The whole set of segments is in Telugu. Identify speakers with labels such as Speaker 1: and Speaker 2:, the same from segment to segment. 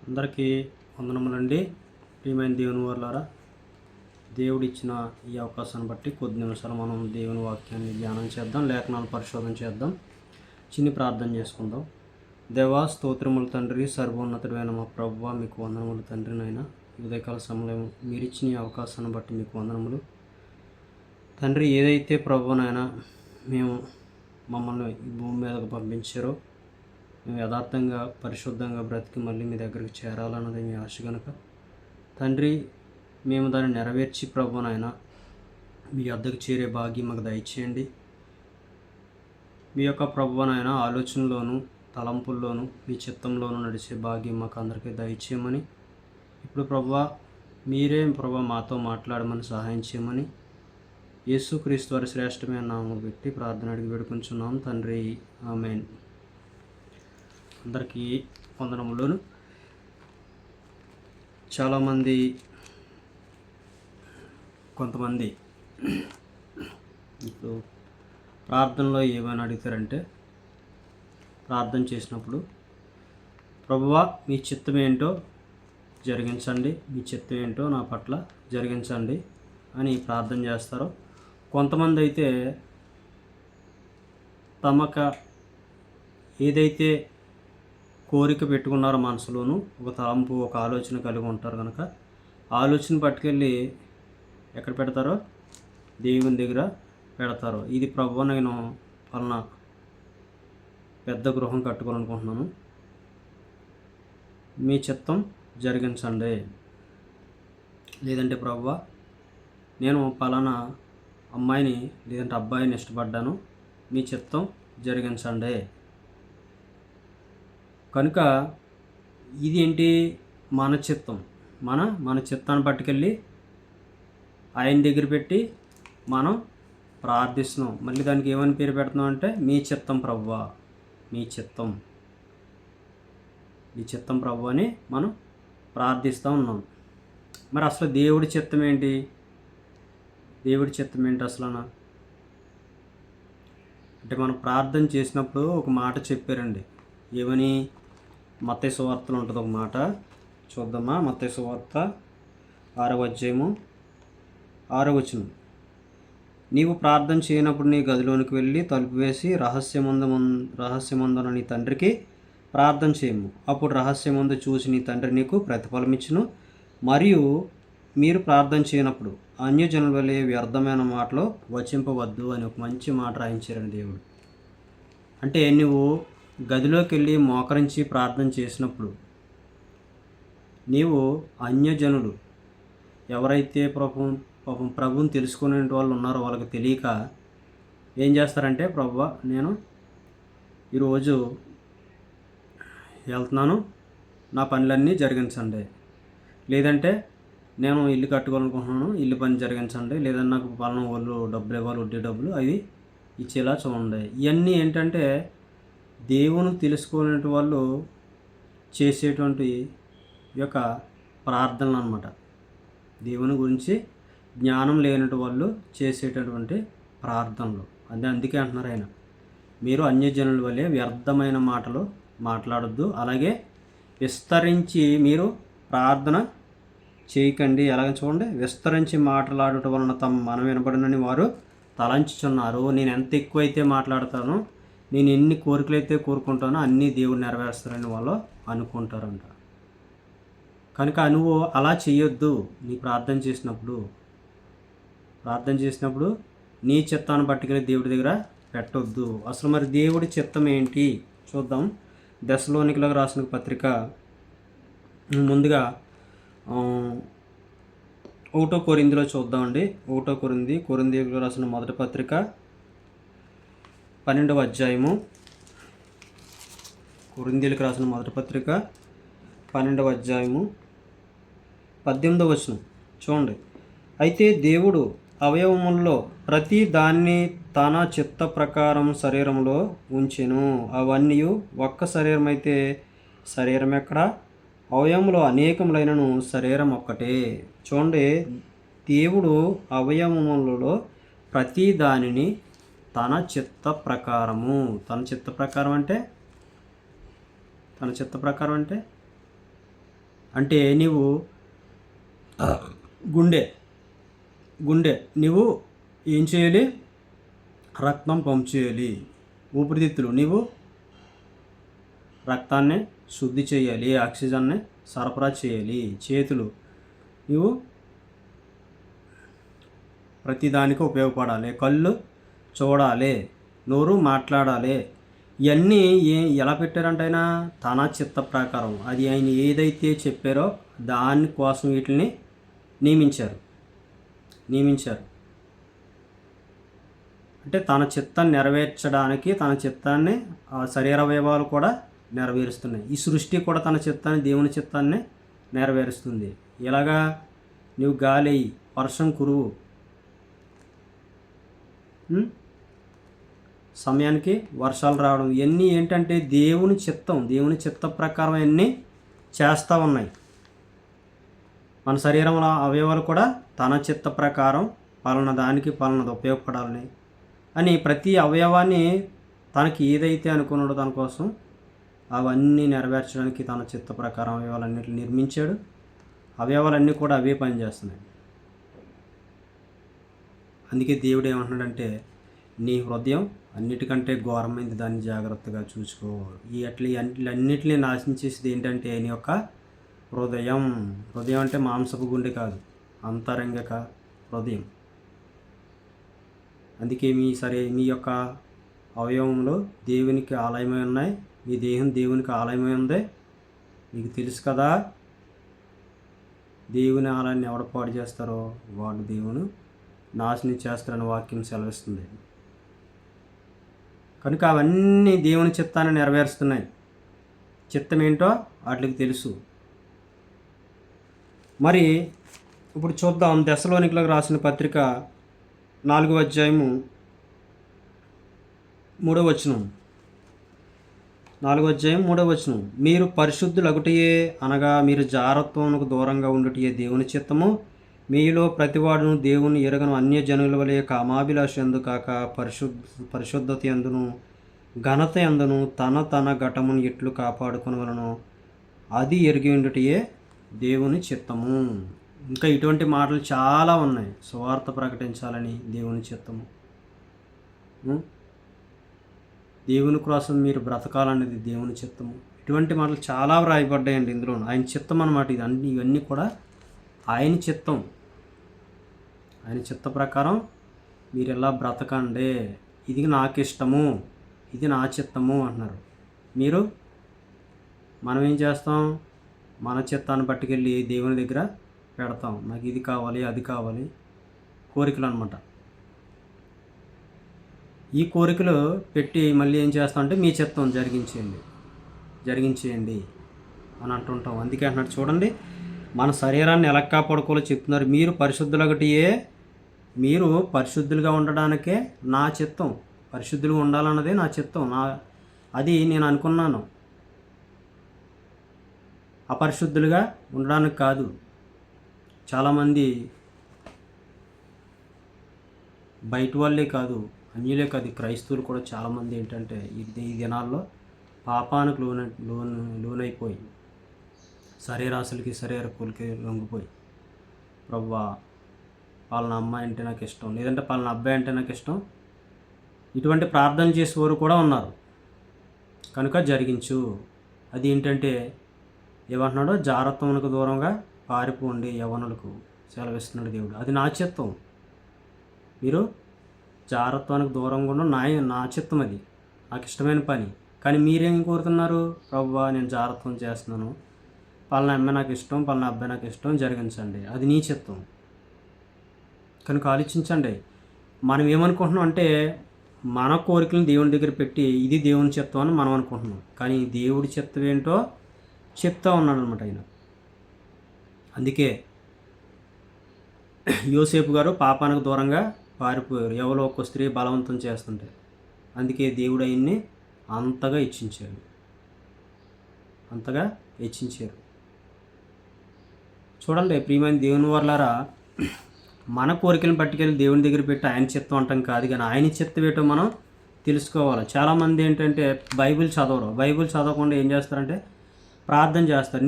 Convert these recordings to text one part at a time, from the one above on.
Speaker 1: అందరికీ వందనములండి. ప్రియమైన దేవుని వారలారా, దేవుడిచ్చిన ఈ అవకాశాన్ని బట్టి కొద్ది నిమిషాలు మనం దేవుని వాక్యాన్ని ధ్యానం చేద్దాం, లేఖనాలు పరిశోధన చేద్దాం, చిన్ని ప్రార్థన చేసుకుందాం. దేవా, స్తోత్రములు తండ్రి, సర్వోన్నతుడైన మా ప్రభువా, మీకు వందనములు తండ్రి. నాయన ఉదయకాల సమయంలో మీరిచ్చిన ఈ అవకాశాన్ని బట్టి మీకు వందనములు తండ్రి. ఏదైతే ప్రభువనైనా మమ్మల్ని ఈ భూమి మీదకు పంపించారో, మేము యథార్థంగా పరిశుద్ధంగా బ్రతికి మళ్ళీ మీ దగ్గరికి చేరాలన్నది మీ ఆశ కనుక తండ్రి, మేము దాన్ని నెరవేర్చి ప్రభువనైనా మీ వద్దకు చేరే భాగ్యం మాకు దయచేయండి. మీ యొక్క ప్రభువనైనా ఆలోచనలోను తలంపుల్లోనూ మీ చిత్తంలోనూ నడిచే భాగ్యం మాకు అందరికీ దయచేయమని, ఇప్పుడు ప్రభువా మీరే మాతో మాట్లాడమని సహాయం చేయమని యేసుక్రీస్తు వారి శ్రేష్టమైన నామములు పెట్టి ప్రార్థన అడిగి వేడుకుంటున్నాం తండ్రి, ఆమేన్. అందరికీ వందనములు. చాలామంది కొంతమంది ఇప్పుడు ప్రార్థనలో ఏమైనా అడుగుతారంటే, ప్రార్థన చేసినప్పుడు ప్రభువా మీ చిత్తం ఏంటో జరిగించండి, మీ చిత్తం ఏంటో నా పట్ల జరిగించండి అని ప్రార్థన చేస్తారు. కొంతమంది అయితే తమకు ఏదైతే కోరిక పెట్టుకున్నారో మనసులోనూ ఒక తలంపు, ఒక ఆలోచన కలిగి ఉంటారు కనుక ఆలోచన పట్టుకెళ్ళి ఎక్కడ పెడతారో దేవుని దగ్గర పెడతారు. ఇది ప్రభువా నేను పలానా పెద్ద గృహం కట్టుకోవాలనుకుంటున్నాను, మీ చిత్తం జరిగించండి. లేదంటే ప్రభువా నేను పలానా అమ్మాయిని లేదంటే అబ్బాయిని ఇష్టపడ్డాను, మీ చిత్తం జరిగించండి. కనుక ఇది ఏంటి? మన చిత్తం. మన చిత్తాన్ని పట్టుకెళ్ళి ఆయన దగ్గర పెట్టి మనం ప్రార్థిస్తున్నాం. మళ్ళీ దానికి ఏమని పేరు పెడుతున్నాం అంటే, మీ చిత్తం ప్రభువా, మీ చిత్తం ప్రభువా అని మనం ప్రార్థిస్తూ ఉన్నాం. మరి అసలు దేవుడి చిత్తం ఏంటి? దేవుడి చిత్తం ఏంటి అసలు అంటే, మనం ప్రార్థన చేసినప్పుడు ఒక మాట చెప్పారండి. ఏమని? మత్తయి సువార్తలో ఉంటుంది ఒక మాట, చూద్దామా. మత్తయి సువార్త 6వ అధ్యాయము 6వ వచనం. నీవు ప్రార్థన చేయనప్పుడు నీ గదిలోనికి వెళ్ళి తలుపు వేసి రహస్యమందున నీ తండ్రికి ప్రార్థన చేయము. అప్పుడు రహస్యమందు చూసి నీ తండ్రి నీకు ప్రతిఫలం ఇచ్చును. మరియు మీరు ప్రార్థన చేయనప్పుడు అన్యజనుల వలె వ్యర్థమైన మాటలో వచింపవద్దు అని ఒక మంచి మాట రాయించారండి దేవుడు. అంటే నువ్వు గదిలోకి వెళ్ళి మోకరించి ప్రార్థన చేసినప్పుడు నీవు అన్యజనులు ఎవరైతే ప్రభువుని తెలుసుకునే వాళ్ళు ఉన్నారో వాళ్ళకి తెలియక ఏం చేస్తారంటే, ప్రభువా నేను ఈరోజు వెళ్తున్నాను, నా పనులన్నీ జరిగించండి. లేదంటే నేను ఇల్లు కట్టుకోవాలనుకుంటున్నాను, ఇల్లు పని జరిగించండి. లేదంటే నాకు పలానా వాళ్ళు డబ్బులు ఇవ్వాలి, వడ్డీ డబ్బులు, అవి ఇచ్చేలా చూడండి. ఇవన్నీ ఏంటంటే దేవుని తెలుసుకోలేని వాళ్ళు చేసేటువంటి యొక్క ప్రార్థనలు అన్నమాట. దేవుని గురించి జ్ఞానం లేనటువంటి వాళ్ళు చేసేటటువంటి ప్రార్థనలు. అందుకే అంటున్నారు ఆయన, మీరు అన్యజనుల వలె వ్యర్థమైన మాటలు మాట్లాడొద్దు, అలాగే విస్తరించి మీరు ప్రార్థన చేయకండి. అలాగే చూడండి, విస్తరించి మాట్లాడటం వలన తమ మనం వినబడినని వారు తలంచుచున్నారు. నేను ఎంత ఎక్కువైతే మాట్లాడతానో, నేను ఎన్ని కోరికలు అయితే కోరుకుంటానో అన్నీ దేవుడు నెరవేరుస్తారని వాళ్ళు అనుకుంటారంట. కనుక నువ్వు అలా చేయొద్దు. నీ ప్రార్థన చేసినప్పుడు నీ చిత్తాన్ని పట్టుకెళ్ళి దేవుడి దగ్గర పెట్టొద్దు. అసలు మరి దేవుడి చిత్తం ఏంటి చూద్దాం. దశలోనికలకు రాసిన పత్రిక ముందుగా 1వ కొరింథీలో చూద్దామండి. 1వ కొరింథీయులకు రాసిన మొదటి పత్రిక 12వ అధ్యాయము. కొరింథీయులకు రాసిన మొదటి పత్రిక 12వ అధ్యాయము 18వ వచనం చూడండి. అయితే దేవుడు అవయవముల్లో ప్రతి దాన్ని తన చిత్త ప్రకారం శరీరంలో ఉంచెను. అవన్నీ ఒక్క శరీరం అయితే శరీరం ఎక్కడ? అవయవములో అనేకములైనను శరీరం ఒక్కటే. చూడండి, దేవుడు అవయవములలో ప్రతి దానిని తన చిత్త ప్రకారము, తన చిత్త ప్రకారం అంటే అంటే నీవు గుండె గుండె నీవు ఏం చేయాలి? రక్తం పంప్ చేయాలి. ఊపిరితిత్తులు నీవు రక్తాన్ని శుద్ధి చేయాలి, ఆక్సిజన్ని సరఫరా చేయాలి. చేతులు నీవు ప్రతిదానికి ఉపయోగపడాలి. కళ్ళు చూడాలి, నోరు మాట్లాడాలి. ఇవన్నీ ఎలా పెట్టారంటే ఆయన తన చిత్త ప్రకారం, అది ఆయన ఏదైతే చెప్పారో దానికోసం వీటిని నియమించారు. అంటే తన చిత్తాన్ని నెరవేర్చడానికి తన చిత్తాన్ని శరీర అవయవాలు కూడా నెరవేరుస్తున్నాయి. ఈ సృష్టి కూడా తన చిత్తాన్ని, దేవుని చిత్తాన్ని నెరవేరుస్తుంది. ఎలాగా? నువ్వు గాలి, వర్షం కురువు, సమయానికి వర్షాలు రావడం, ఇవన్నీ ఏంటంటే దేవుని చిత్త ప్రకారం అన్నీ చేస్తూ ఉన్నాయి. మన శరీరంలో అవయవాలు కూడా తన చిత్త ప్రకారం పలానదానికి పలానది ఉపయోగపడాలని అని ప్రతి అవయవాన్ని తనకి ఏదైతే అనుకున్నాడో దానికోసం అవన్నీ నెరవేర్చడానికి తన చిత్త ప్రకారం అవయవాలన్నిటిని నిర్మించాడు. అవయవాలన్నీ కూడా అవే పనిచేస్తున్నాయి. అందుకే దేవుడు ఏమంటున్నాడంటే, నీ హృదయం అన్నిటికంటే ఘోరమైంది, దాన్ని జాగ్రత్తగా చూసుకో. వీటన్నిటిని నాశనం చేసేది ఏంటంటే నీ యొక్క హృదయం. హృదయం అంటే మాంసపు గుండె కాదు, అంతరంగిక హృదయం. అందుకే మీ యొక్క అవయవంలో దేవునికి ఆలయమై ఉన్నాయి. మీ దేహం దేవునికి ఆలయమై ఉంది. మీకు తెలుసు కదా, దేవుని ఆలయాన్ని ఎవడ పాడు చేస్తారో వాడు దేవుని నాశనం చేస్తారని వాక్యం సెలవిస్తుంది. కనుక అవన్నీ దేవుని చిత్తాన్ని నెరవేరుస్తున్నాయి. చిత్తం ఏంటో వాటికి తెలుసు. మరి ఇప్పుడు చూద్దాం, దెస్సలోనికలకు రాసిన పత్రిక 4వ అధ్యాయము 3వ వచనం. 4వ అధ్యాయం 3వ వచనం. మీరు పరిశుద్ధులగుటయే, అనగా మీరు జారత్వమునకు దూరంగా ఉండుటయే దేవుని చిత్తము. మీలో ప్రతివాడును దేవుని ఎరగను అన్యజనుల వలె కామాభిలాష ఎందు కాక పరిశుద్ధత ఎందును ఘనత ఎందును తన ఘటమును ఎట్లు కాపాడుకొనవలనో అది ఎరిగి ఉండుటయే దేవుని చిత్తము. ఇంకా ఇటువంటి మాటలు చాలా ఉన్నాయి. సువార్త ప్రకటించాలని దేవుని చిత్తము, దేవుని కోసం మీరు బ్రతకాలనేది దేవుని చిత్తము. ఇటువంటి మాటలు చాలా వ్రాయబడ్డాయండి ఇందులో. ఆయన చిత్తం అన్నమాట. ఇవన్నీ కూడా ఆయన చిత్తం. ఆయన చిత్త ప్రకారం మీరు ఎలా బ్రతకండి, ఇది నాకు ఇష్టము, ఇది నా చిత్తము అంటున్నారు. మనం ఏం చేస్తాం? మన చిత్తాన్ని పట్టుకెళ్ళి దేవుని దగ్గర పెడతాం. నాకు ఇది కావాలి, అది కావాలి, కోరికలు అనమాట. ఈ కోరికలు పెట్టి మళ్ళీ ఏం చేస్తామంటే మీ చిత్తం జరిగించేయండి అని అంటుంటాం. అందుకే అంటున్నాడు చూడండి, మన శరీరాన్ని ఎలా కాపాడుకోవాలో చెప్తున్నారు. మీరు పరిశుద్ధులుగా ఉండడానికే నా చిత్తం. పరిశుద్ధులుగా ఉండాలన్నదే నా చిత్తం. అది నేను అనుకున్నాను. అపరిశుద్ధులుగా ఉండడానికి కాదు. చాలామంది బయట వాళ్ళే కాదు, అన్యులే కాదు, క్రైస్తవులు కూడా చాలామంది ఏంటంటే ఈ దినాల్లో పాపానికి లోనైపోయి శరీరాశలకి శరీర కూలికి లొంగిపోయి, ప్రభువా వాళ్ళ అమ్మాయి అంటే నాకు ఇష్టం, లేదంటే వాళ్ళ అబ్బాయి అంటే నాకు ఇష్టం, ఇటువంటి ప్రార్థన చేసేవారు కూడా ఉన్నారు. కనుక జరిగించు. అది ఏంటంటే ఏమంటున్నాడో, జారత్వమునకు దూరంగా పారిపోండి యవ్వనులకు సెలవిస్తున్నాడు దేవుడు. అది నా చిత్తం. మీరు జారత్వానికి దూరంగా ఉండడం నా చిత్తం. అది నాకు ఇష్టమైన పని. కానీ మీరేం కోరుతున్నారు? ప్రభువా నేను జారత్వం చేస్తున్నాను, పలానా అమ్మాయి నాకు ఇష్టం, పలానా అబ్బాయి నాకు ఇష్టం, జరిగించండి. అది నీ చిత్తం. కనుక ఆలోచించండి. మనం ఏమనుకుంటున్నాం అంటే మన కోరికలను దేవుని దగ్గర పెట్టి ఇది దేవుని చిత్తం అని మనం అనుకుంటున్నాం. కానీ దేవుడి చిత్తం ఏంటో చెప్తా ఉన్నాడు అనమాట ఆయన. అందుకే యోసేపు గారు పాపానికి దూరంగా పారిపోయారు, ఎవరో ఒక స్త్రీ బలవంతం చేస్తుంటే. అందుకే దేవుడు ఆయన్ని అంతగా హెచ్చించారు. చూడండి ప్రియమైన దేవుని వారలారా, మన కోరికలను పట్టుకెళ్ళి దేవుని దగ్గర పెట్టి ఆయన చిత్తం అంటాం కాదు, కానీ ఆయన చిత్తం ఏంటో మనం తెలుసుకోవాలి. చాలామంది ఏంటంటే బైబిల్ చదవకుండా ఏం చేస్తారంటే ప్రార్థన చేస్తారు.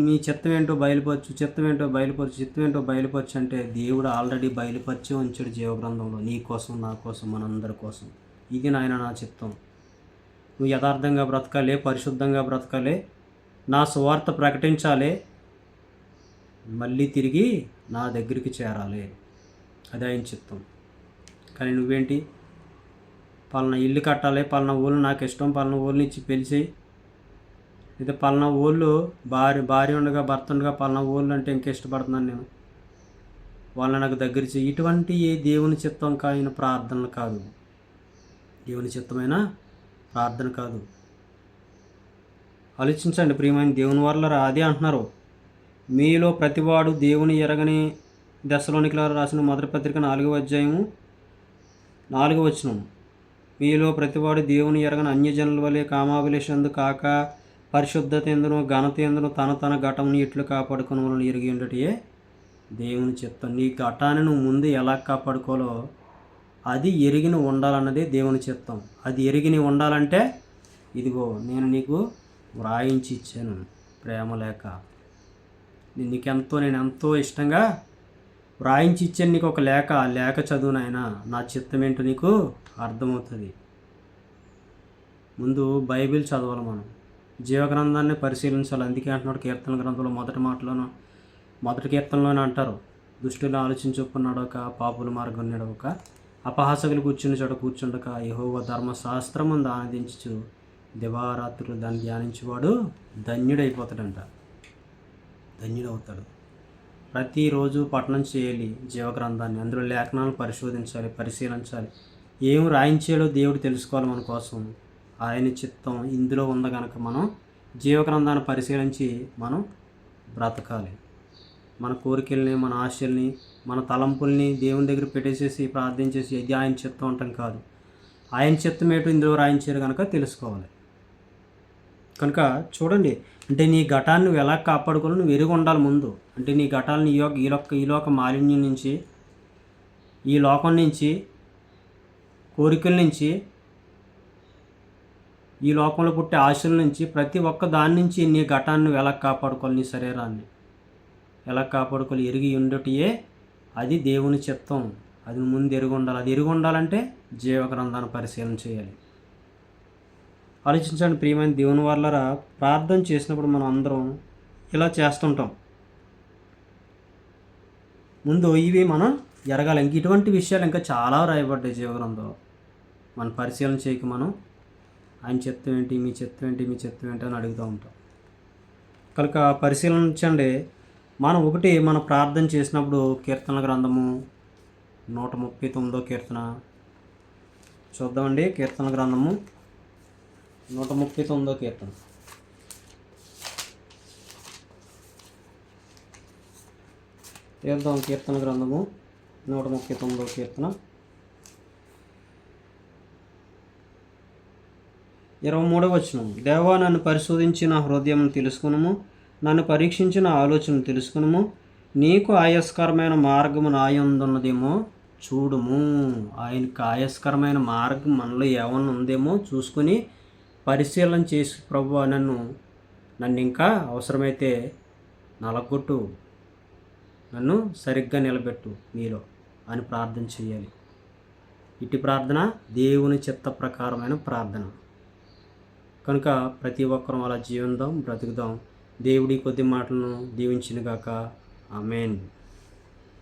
Speaker 1: మీ చిత్తం ఏంటో బయలుపరచు, చిత్తం ఏంటో బయలుపరచు, చిత్తం ఏంటో బయలుపరచు అంటే దేవుడు ఆల్రెడీ బయలుపరిచి ఉంచాడు జీవగ్రంథంలో, నీ కోసం, నా కోసం, మనందరి కోసం. ఇది నాయన నా చిత్తం. నువ్వు యథార్థంగా బ్రతకాలి, పరిశుద్ధంగా బ్రతకాలి, నా సువార్త ప్రకటించాలి, మళ్ళీ తిరిగి నా దగ్గరికి చేరాలి. అది ఆయన చిత్తం. కానీ నువ్వేంటి, పలానా ఇల్లు కట్టాలి, పలానా ఊళ్ళు నాకు ఇష్టం, పలానా ఊళ్ళని ఇచ్చి పిలిచి, ఇది పలానా ఊళ్ళు భార్య ఉండగా భర్త ఉండగా పలానా ఊళ్ళు అంటే ఇంకా ఇష్టపడుతున్నాను నేను, వాళ్ళని నాకు దగ్గర చేయి. ఇటువంటి ఏ దేవుని చిత్తం కాని ప్రార్థనలు కాదు, దేవుని చిత్తమైన ప్రార్థన కాదు. ఆలోచించండి ప్రియమైన దేవుని వాళ్ళరా. అదే అంటున్నారు, మీలో ప్రతివాడు దేవుని ఎరగని, దశలోనికి రాసిన మొదటి పత్రిక 4వ అధ్యాయము 4వ వచనం, మీలో ప్రతివాడు దేవుని ఎరగని అన్యజనుల వలె కామాభిలేషందు కాక పరిశుద్ధత ఎందును ఘనత ఎందును తన ఘటమును ఇట్లు కాపాడుకుని ఎరిగి ఉండటే దేవుని చిత్తం. నీ ఘటాన్ని నువ్వు ముందు ఎలా కాపాడుకోవాలో అది ఎరిగిన ఉండాలన్నదే దేవుని చిత్తం. అది ఎరిగిని ఉండాలంటే ఇదిగో నేను నీకు వ్రాయించి ఇచ్చాను ప్రేమ లేఖ. నేను ఎంతో ఇష్టంగా వ్రాయించి ఇచ్చాను నీకు ఒక లేఖ. ఆ లేఖ చదువు నాయనా, నా చిత్తం ఏంటో నీకు అర్థమవుతుంది. ముందు బైబిల్ చదవాలి, మనం జీవగ్రంథాన్ని పరిశీలించాలి. అందుకే అంటున్నాడు కీర్తన గ్రంథంలో మొదటి కీర్తనలోనే అంటారు, దుష్టులు ఆలోచించుకున్నాడొక, పాపుల మార్గం నడవక, అపహాసకులు కూర్చుని చోట కూర్చుండక, యెహోవా ధర్మశాస్త్రమును ఆనందించు దివారాత్రులు దాన్ని ధ్యానించేవాడు ధన్యుడైపోతాడంట, ధన్యుడవుతాడు. ప్రతిరోజు పఠనం చేయాలి జీవగ్రంథాన్ని, అందులో లేఖనాలను పరిశోధించాలి, పరిశీలించాలి. ఏం రాయించాడో దేవుడు తెలుసుకోవాలి మన కోసం. ఆయన చిత్తం ఇందులో ఉంది కనుక మనం జీవగ్రంథాన్ని పరిశీలించి మనం బ్రతకాలి. మన కోరికల్ని, మన ఆశల్ని, మన తలంపుల్ని దేవుని దగ్గర పెట్టేసేసి ప్రార్థించేసి ఇది ఆయన చిత్తం అంటాం కాదు. ఆయన చిత్తం ఏంటో ఇందులో రాయించారు కనుక తెలుసుకోవాలి. కనుక చూడండి, అంటే నీ ఘటాన్ని నువ్వు ఎలా కాపాడుకోవాలో నువ్వు ఎరిగి ఉండాలి ముందు. అంటే నీ ఘటాలను ఈ లోక మాలిన్యం నుంచి, ఈ లోకం నుంచి, కోరికల నుంచి, ఈ లోకంలో పుట్టే ఆశల నుంచి, ప్రతి ఒక్క దాని నుంచి నీ ఘటాన్ని నువ్వు ఎలా కాపాడుకోవాలి, నీ శరీరాన్ని ఎలా కాపాడుకోవాలి ఎరిగి ఉండటయే అది దేవుని చిత్తం. అది ముందు ఎరిగి ఉండాలి. అది ఎరిగి ఉండాలంటే జీవగ్రంథాన్ని పరిశీలన చేయాలి. ఆలోచించండి ప్రియమైన దేవుని వాళ్ళరా, ప్రార్థన చేసినప్పుడు మనం అందరం ఇలా చేస్తుంటాం. ముందు ఇవి మనం ఎరగాలి. ఇంక ఇటువంటి విషయాలు ఇంకా చాలా రాయబడ్డాయి జీవగ్రంథంలో. మనం పరిశీలన చేయక మనం ఆయన చిత్తం ఏంటి, మీ చిత్తం ఏంటి, మీ చిత్తం ఏంటి అని అడుగుతూ ఉంటాం. కనుక పరిశీలించండి. మనం ప్రార్థన చేసినప్పుడు కీర్తనల గ్రంథము 139వ కీర్తన చూద్దామండి. కీర్తనల గ్రంథము 139వ కీర్తన. తీద్దాం కీర్తన గ్రంథము 139వ కీర్తన 23వ వచనం. దేవా, నన్ను పరిశోధించిన హృదయం తెలుసుకునుము, నన్ను పరీక్షించిన ఆలోచన తెలుసుకునుము, నీకు ఆయాస్కరమైన మార్గము నాయందున్నదేమో చూడుము. ఆయనకు ఆయాస్కరమైన మార్గం మనలో ఏమన్నా ఉందేమో చూసుకుని పరిశీలన చేసి, ప్రభువా నన్ను ఇంకా అవసరమైతే నలగొట్టు, నన్ను సరిగ్గా నిలబెట్టు నీలో అని ప్రార్థన చేయాలి. ఇటు ప్రార్థన దేవుని చిత్త ప్రకారమైన ప్రార్థన. కనుక ప్రతి ఒక్కరూ అలా జీవిద్దాం, బ్రతుకుదాం. దేవుడి కొద్ది మాటలను దీవించునుగాక. ఆమేన్.